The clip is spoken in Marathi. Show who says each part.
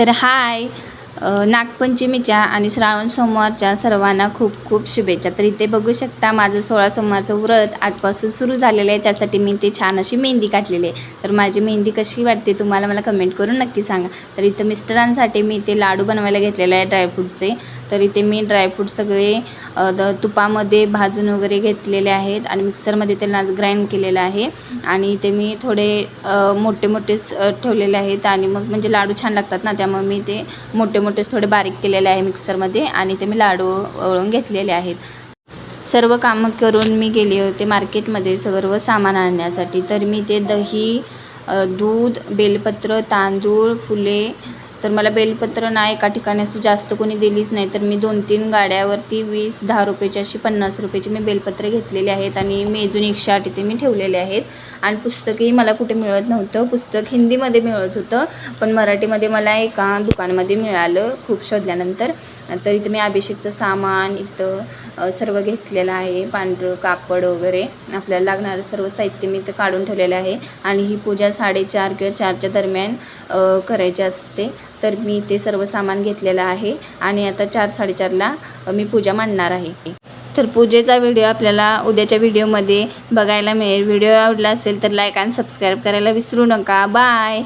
Speaker 1: तर हाय, नागपंचमीच्या आणि श्रावण सोमवारच्या सर्वांना खूप खूप शुभेच्छा। तर इथे बघू शकता माझं 16 सोमवारचं व्रत आजपासून सुरू झालेलं आहे। त्यासाठी मी ते छान अशी मेहंदी काढलेली आहे। तर माझी मेहंदी कशी वाटते तुम्हाला मला कमेंट करून नक्की सांगा। तर इथं मिस्टरांसाठी मी ते लाडू बनवायला घेतलेले आहे ड्रायफ्रूटचे। तर इथे मी ड्रायफ्रूट सगळे तुपामध्ये भाजून वगैरे घेतलेले आहेत आणि मिक्सरमध्ये त्यांना ग्राइंड केलेलं आहे। आणि इथे मी थोडे मोठे मोठेच ठेवलेले आहेत आणि मग म्हणजे लाडू छान लागतात ना, त्यामुळे मी ते मोठे मोठेच थोडे बारीक केलेले आहे मिक्सरमध्ये आणि ते मी लाडू वळून घेतलेले आहेत। सर्व कामं करून मी गेले होते मार्केटमध्ये सर्व सामान आणण्यासाठी। तर मी ते दही, दूध, बेलपत्र, तांदूळ, फुले, तर मला बेलपत्र ना एका ठिकाणी असं जास्त कोणी दिलीच नाही, तर मी 2-3 गाड्यावरती 20-10 रुपयाची अशी 50 रुपयाची मी बेलपत्र घेतलेली आहेत आणि मेजून 108 इथे मी ठेवलेले आहेत। आणि पुस्तकही मला कुठे मिळत नव्हतं, पुस्तक हिंदीमध्ये मिळत होतं पण मराठीमध्ये मला एका दुकानामध्ये मिळालं खूप शोधल्यानंतर। तर इथं मी अभिषेकचं सामान इथं सर्व घेतलेलं आहे, पांढरं कापड वगैरे आपल्याला लागणारं सर्व साहित्य मी इथं काढून ठेवलेलं आहे। आणि ही पूजा 4:30 किंवा 4च्या दरम्यान करायची असते। तर मी ते सर्व सामान घेतलेलं आहे आणि आता 4-4:30ला मी पूजा मांडणार आहे। तर पूजेचा व्हिडिओ आपल्याला उद्याच्या व्हिडिओमध्ये बघायला मिळेल। व्हिडिओ आवडला असेल तर लाईक आणि सबस्क्राईब करायला विसरू नका। बाय।